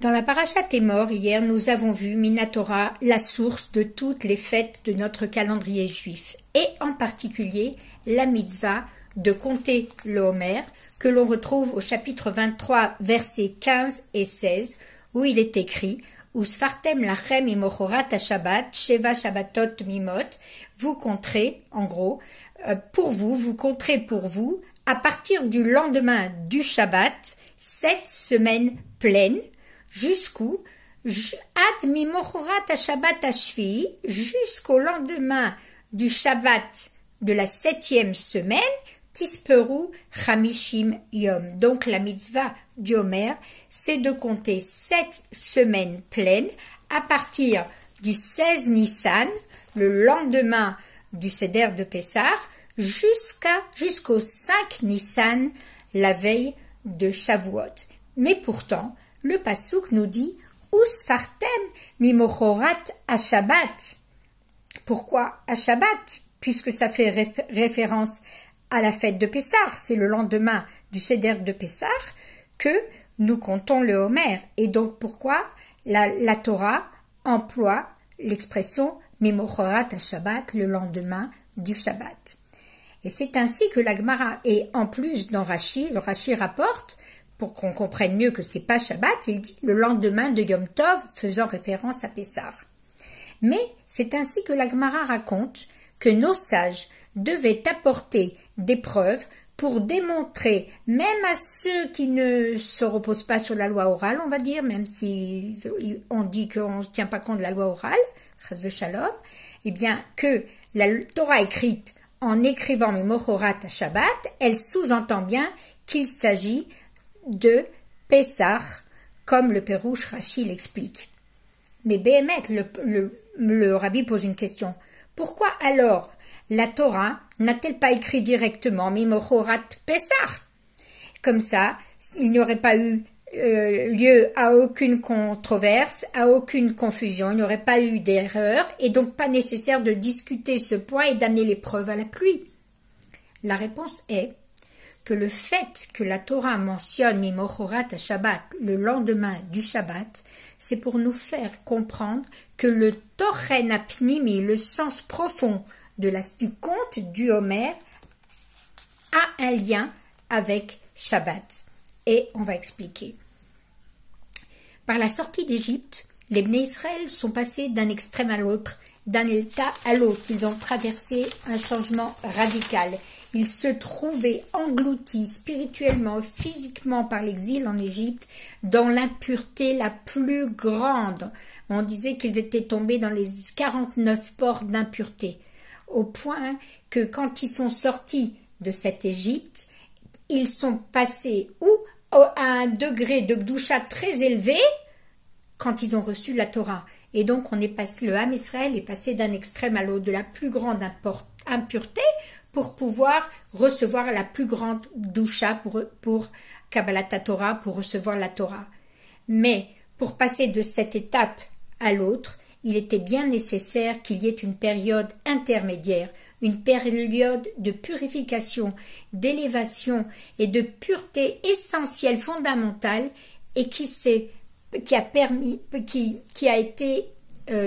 Dans la Parashat Emor, hier, nous avons vu Minatora, la source de toutes les fêtes de notre calendrier juif, et en particulier la mitzvah de compter le Homer, que l'on retrouve au chapitre 23, versets 15 et 16, où il est écrit « Usfartem lachem imochorat ha-shabbat, sheva shabbatot mimot » vous compterez, en gros, vous compterez pour vous, à partir du lendemain du Shabbat, 7 semaines pleines, jusqu'où ad mimochorat ha-shabbat ha-shvi, jusqu'au lendemain du Shabbat de la 7e semaine, tisperu chamishim yom. Donc la mitzvah du Homer, c'est de compter 7 semaines pleines à partir du 16 Nissan, le lendemain du Seder de Pessah, jusqu'au 5 Nissan, la veille de Shavuot. Mais pourtant, le Passouk nous dit « Usfartem mimochorat ha-Shabbat ». Pourquoi à Shabbat? Puisque ça fait référence à la fête de Pessah. C'est le lendemain du Seder de Pessah que nous comptons le Homer. Et donc pourquoi la Torah emploie l'expression « mimochorat ha-Shabbat » le lendemain du Shabbat. Et c'est ainsi que la Gemara, et en plus dans Rashi, le Rashi rapporte, pour qu'on comprenne mieux que c'est pas Shabbat, il dit le lendemain de Yom Tov, faisant référence à Pessah. Mais c'est ainsi que la Gemara raconte que nos sages devaient apporter des preuves pour démontrer, même à ceux qui ne se reposent pas sur la loi orale, on va dire, même si on dit qu'on ne tient pas compte de la loi orale, chas v'shalom, eh bien que la Torah écrite en écrivant Mimochorat ha-Shabbat, elle sous-entend bien qu'il s'agit de Pessah, comme le Pérouche Rashi l'explique. Mais Béhémet, le rabbi pose une question. Pourquoi alors la Torah n'a-t-elle pas écrit directement Mimochorat Pessah? Comme ça, il n'y aurait pas eu lieu à aucune controverse, à aucune confusion, il n'y aurait pas eu d'erreur, et donc pas nécessaire de discuter ce point et d'amener les preuves à la pluie. La réponse est que le fait que la Torah mentionne Mimochorat ha-Shabbat le lendemain du Shabbat, c'est pour nous faire comprendre que le Tochen apnimi, le sens profond du conte du Homer, a un lien avec Shabbat. Et on va expliquer. Par la sortie d'Égypte, les Bnei Israël sont passés d'un extrême à l'autre, d'un état à l'autre. Ils ont traversé un changement radical. Ils se trouvaient engloutis spirituellement, physiquement par l'exil en Égypte, dans l'impureté la plus grande. On disait qu'ils étaient tombés dans les 49 portes d'impureté, au point que quand ils sont sortis de cette Égypte, ils sont passés à un degré de Gdusha très élevé quand ils ont reçu la Torah. Et donc le Ham Israël est passé d'un extrême à l'autre, de la plus grande impureté pour pouvoir recevoir la plus grande Gdusha pour Kabbalat Torah, pour recevoir la Torah. Mais pour passer de cette étape à l'autre, il était bien nécessaire qu'il y ait une période intermédiaire, une période de purification, d'élévation et de pureté essentielle, fondamentale, et qui a été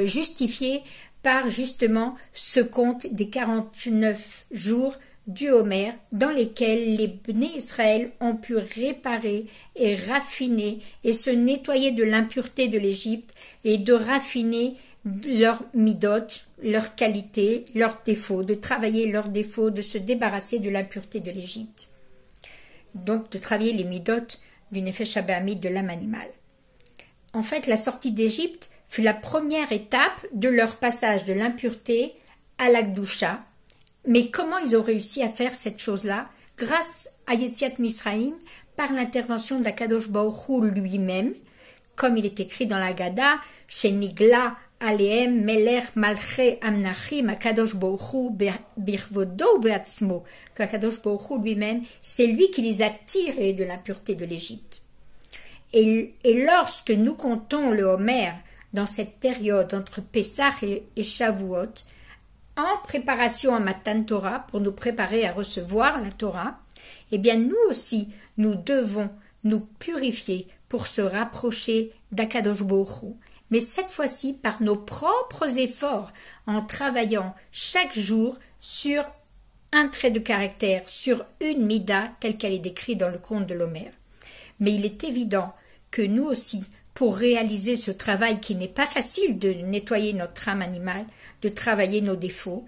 justifiée par justement ce compte des 49 jours du Homer, dans lesquels les Bnei Israël ont pu réparer et raffiner et se nettoyer de l'impureté de l'Égypte et de raffiner leurs midot, leurs qualités, leurs défauts, de travailler leurs défauts, de se débarrasser de l'impureté de l'Égypte. Donc de travailler les midot du nefesh habehamit, de l'âme animale. En fait, la sortie d'Égypte fut la première étape de leur passage de l'impureté à la Gdusha. Mais comment ils ont réussi à faire cette chose-là? Grâce à Yetziat Misraïm, par l'intervention d'Akadosh Baruch Hu lui-même, comme il est écrit dans la Haggadah, Shenigla Aleem Meler Malche Amnachim Akadosh Baruch Hu Birvodo Beatzmo, qu'Akadosh Baruch Hu lui-même, c'est lui qui les a tirés de l'impureté de l'Égypte. Et lorsque nous comptons le Homer dans cette période entre Pessah et Shavuot, en préparation à Matan Torah, pour nous préparer à recevoir la Torah, eh bien nous aussi, nous devons nous purifier pour se rapprocher d'Akadosh Baruch Hu, mais cette fois-ci par nos propres efforts, en travaillant chaque jour sur un trait de caractère, sur une mida telle qu'elle est décrite dans le conte de l'Homère. Mais il est évident que nous aussi, pour réaliser ce travail qui n'est pas facile de nettoyer notre âme animale, de travailler nos défauts,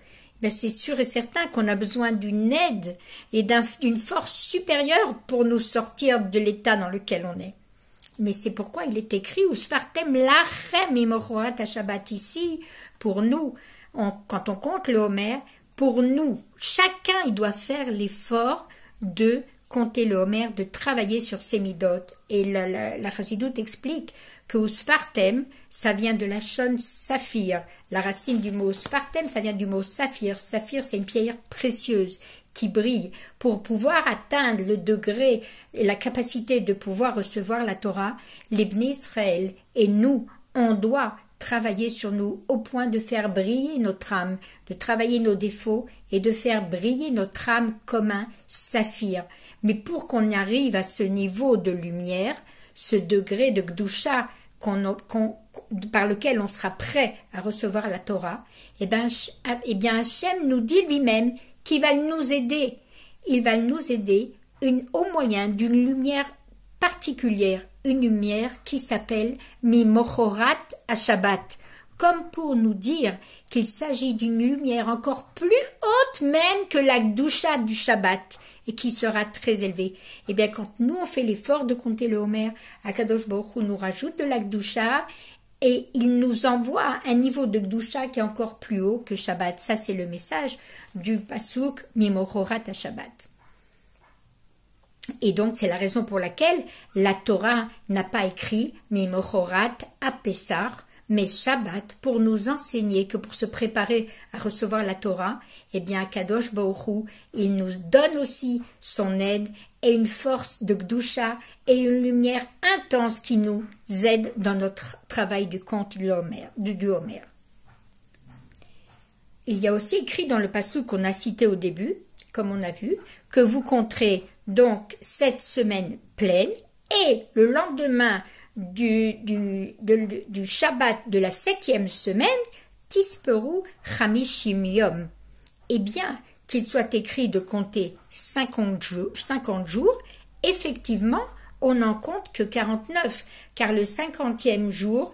c'est sûr et certain qu'on a besoin d'une aide et d'une force supérieure pour nous sortir de l'état dans lequel on est. Mais c'est pourquoi il est écrit « Usfartem lachem imochorat ha-Shabbat » ici, pour nous, quand on compte le Homer, pour nous, chacun il doit faire l'effort de compter le Homer, de travailler sur ses midot. Et la Chassidoute explique que Usfartem, ça vient de la shon saphir. La racine du mot Usfartem, ça vient du mot saphir. Saphir, c'est une pierre précieuse qui brille. Pour pouvoir atteindre le degré et la capacité de pouvoir recevoir la Torah, les Bnei Israël et nous, on doit travailler sur nous au point de faire briller notre âme, de travailler nos défauts et de faire briller notre âme comme un saphir. Mais pour qu'on arrive à ce niveau de lumière, ce degré de Gdusha par lequel on sera prêt à recevoir la Torah, eh bien Hachem nous dit lui-même qu'il va nous aider. Il va nous aider au moyen d'une lumière particulière, une lumière qui s'appelle Mimochorat ha-Shabbat, comme pour nous dire qu'il s'agit d'une lumière encore plus haute même que la Gdusha du Shabbat et qui sera très élevée. Eh bien, quand nous on fait l'effort de compter le Homer, Akadosh Baruch Hu nous rajoute de la Gdusha et il nous envoie à un niveau de Gdusha qui est encore plus haut que Shabbat. Ça, c'est le message du pasuk Mimochorat ha-Shabbat. Et donc, c'est la raison pour laquelle la Torah n'a pas écrit Mimochorat ha-Pessah, mais Shabbat, pour nous enseigner que pour se préparer à recevoir la Torah, eh bien, Kadosh Baruch Hu, il nous donne aussi son aide et une force de Gdusha et une lumière intense qui nous aide dans notre travail du conte du Homer. Il y a aussi écrit dans le passage qu'on a cité au début, comme on a vu, que vous compterez donc cette semaine pleine et le lendemain du Shabbat de la 7e semaine, Tisperu Chamishim Yom. Eh bien, qu'il soit écrit de compter 50 jours, effectivement, on n'en compte que 49, car le 50e jour,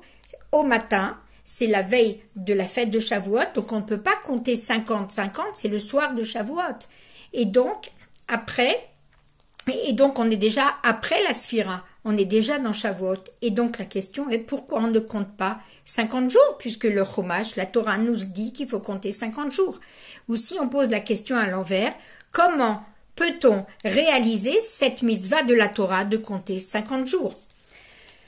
au matin, c'est la veille de la fête de Shavuot, donc on ne peut pas compter 50, c'est le soir de Shavuot. Et donc, on est déjà après la Sphira, on est déjà dans Shavuot. Et donc la question est pourquoi on ne compte pas 50 jours, puisque le Chumash, la Torah nous dit qu'il faut compter 50 jours. Ou si on pose la question à l'envers, comment peut-on réaliser cette mitzvah de la Torah de compter 50 jours?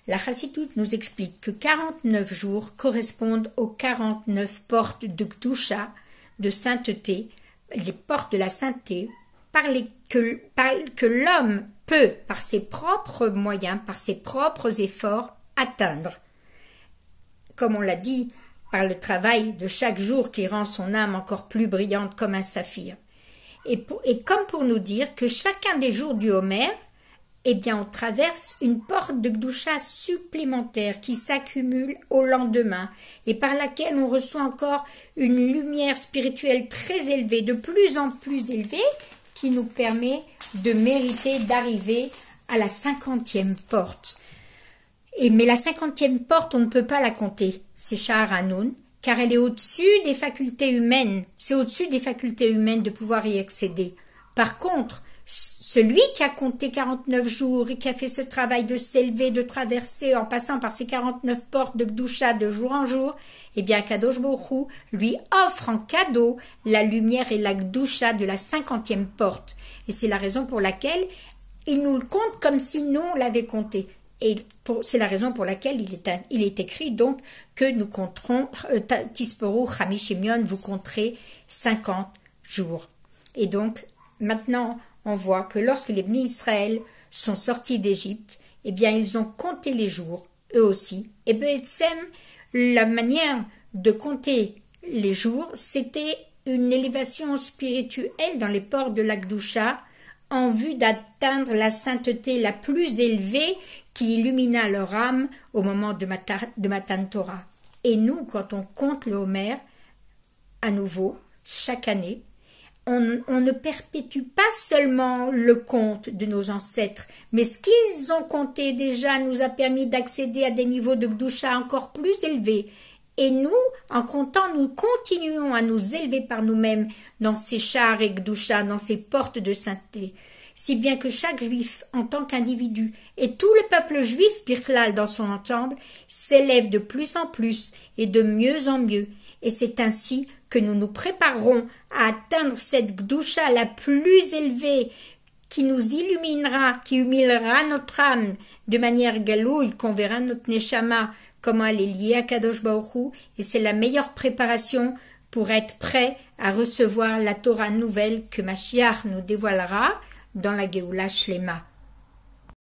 La Chassidoute nous explique que 49 jours correspondent aux 49 portes de Gdusha, de sainteté, les portes de la sainteté, que l'homme peut, par ses propres moyens, par ses propres efforts, atteindre. Comme on l'a dit, par le travail de chaque jour qui rend son âme encore plus brillante comme un saphir. Et comme pour nous dire que chacun des jours du Homer, eh bien, on traverse une porte de Gdusha supplémentaire qui s'accumule au lendemain et par laquelle on reçoit encore une lumière spirituelle très élevée, de plus en plus élevée, qui nous permet de mériter d'arriver à la 50e porte. Mais la 50e porte, on ne peut pas la compter, c'est Sha'ar Hanun, car elle est au-dessus des facultés humaines. C'est au-dessus des facultés humaines de pouvoir y accéder. Par contre, celui qui a compté 49 jours et qui a fait ce travail de s'élever, de traverser en passant par ces 49 portes de Gdusha de jour en jour, eh bien Kadosh Baruch Hu lui offre en cadeau la lumière et la Gdusha de la 50e porte. Et c'est la raison pour laquelle il nous le compte comme si nous on l'avait compté. Et c'est la raison pour laquelle il est écrit donc que nous compterons Tisperu Chamishim Yom, vous compterez 50 jours. Et donc maintenant on voit que lorsque les Bnei Israël sont sortis d'Égypte, eh bien ils ont compté les jours, eux aussi. Et B'Etzem, la manière de compter les jours, c'était une élévation spirituelle dans les portes de la Gdusha en vue d'atteindre la sainteté la plus élevée qui illumina leur âme au moment de Matan Torah. Et nous, quand on compte le Homer, à nouveau, chaque année, on ne perpétue pas seulement le compte de nos ancêtres, mais ce qu'ils ont compté déjà nous a permis d'accéder à des niveaux de Gdusha encore plus élevés. Et nous, en comptant, nous continuons à nous élever par nous-mêmes dans ces chars et Gdusha, dans ces portes de sainteté. Si bien que chaque juif, en tant qu'individu, et tout le peuple juif, Birklal, dans son ensemble, s'élève de plus en plus et de mieux en mieux. Et c'est ainsi que nous nous préparerons à atteindre cette Gdusha la plus élevée, qui nous illuminera, qui humiliera notre âme, de manière galouille, qu'on verra notre Neshama, comment elle est liée à Kadosh Baruch Hu, et c'est la meilleure préparation pour être prêt à recevoir la Torah nouvelle que Mashiach nous dévoilera dans la Géoula Shlema.